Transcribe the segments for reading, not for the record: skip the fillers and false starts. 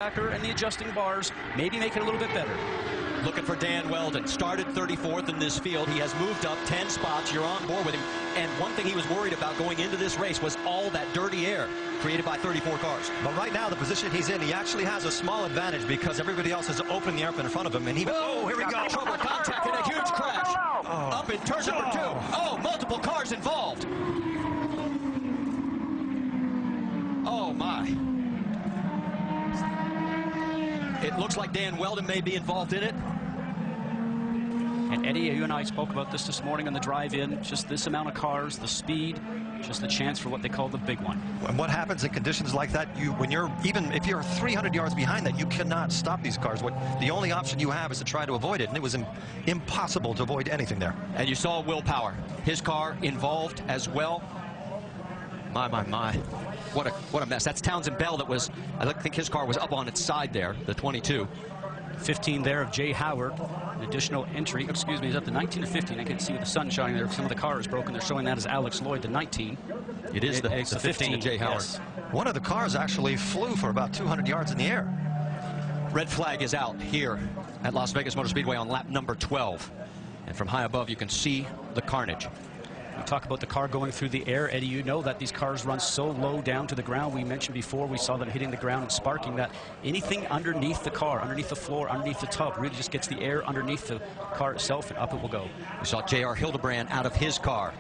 And the adjusting bars, maybe make it a little bit better. Looking for Dan Wheldon. Started 34th in this field. He has moved up 10 spots. You're on board with him. And one thing he was worried about going into this race was all that dirty air created by 34 cars. But right now, the position he's in, he actually has a small advantage because everybody else is opening the air in front of him. And he, oh, here we go. Trouble contact and a huge crash. Up in turn number 2. Oh, multiple cars involved. Oh, my. It looks like Dan Wheldon may be involved in it. And Eddie, you and I spoke about this morning on the drive-in. Just this amount of cars, the speed, just the chance for what they call the big one. And what happens in conditions like that, even if you're 300 yards behind that, you cannot stop these cars. The only option you have is to try to avoid it, and it was impossible to avoid anything there. And you saw Willpower, his car involved as well. My. What a mess. That's Townsend Bell that was, I think his car was up on its side there, the 22. 15 there of Jay Howard. An additional entry, excuse me, is up to 19 or 15. I can see with the sun shining there, some of the car is broken. They're showing that as Alex Lloyd, the 19. It is the 15 of Jay Howard. Yes. One of the cars actually flew for about 200 yards in the air. Red flag is out here at Las Vegas Motor Speedway on lap number 12. And from high above, you can see the carnage. We talk about the car going through the air. Eddie, you know that these cars run so low down to the ground. We mentioned before we saw them hitting the ground and sparking, that anything underneath the car, underneath the floor, underneath the tub, really just gets the air underneath the car itself, and up it will go. We saw J.R. Hildebrand out of his car.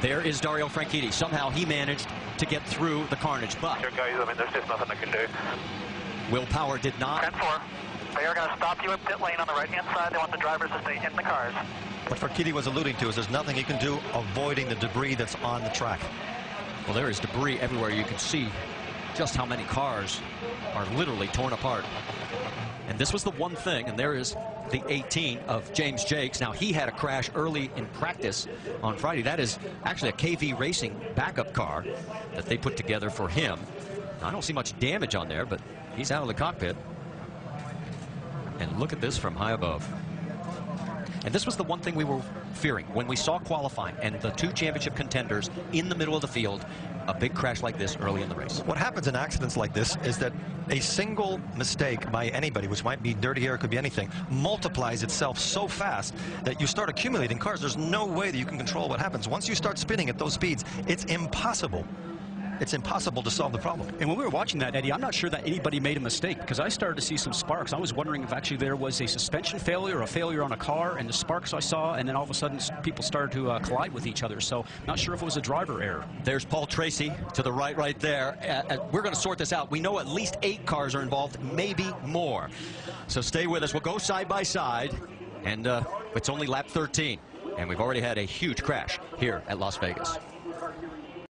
There is Dario Franchitti. Somehow he managed to get through the carnage, but Sure, guys, I mean, there's just nothing I can do. Willpower did not. 10-4. They are going to stop you at pit lane on the right-hand side. They want the drivers to stay in the cars. What Franchitti was alluding to is there's nothing he can do avoiding the debris that's on the track. Well, there is debris everywhere. You can see just how many cars are literally torn apart. And this was the one thing, and there is the 18 of James Jakes. Now, he had a crash early in practice on Friday. That is actually a KV Racing backup car that they put together for him. Now, I don't see much damage on there, but he's out of the cockpit. And look at this from high above. And this was the one thing we were fearing when we saw qualifying and the two championship contenders in the middle of the field, a big crash like this early in the race. What happens in accidents like this is that a single mistake by anybody, which might be dirty air, could be anything, multiplies itself so fast that you start accumulating cars. There's no way that you can control what happens. Once you start spinning at those speeds, it's impossible. It's impossible to solve the problem. And when we were watching that, Eddie, I'm not sure that anybody made a mistake, because I started to see some sparks. I was wondering if actually there was a suspension failure or a failure on a car, and the sparks I saw, and then all of a sudden people started to collide with each other. So not sure if it was a driver error. There's Paul Tracy to the right there. We're going to sort this out. We know at least 8 cars are involved, maybe more. So stay with us. We'll go side by side, and it's only lap 13. And we've already had a huge crash here at Las Vegas.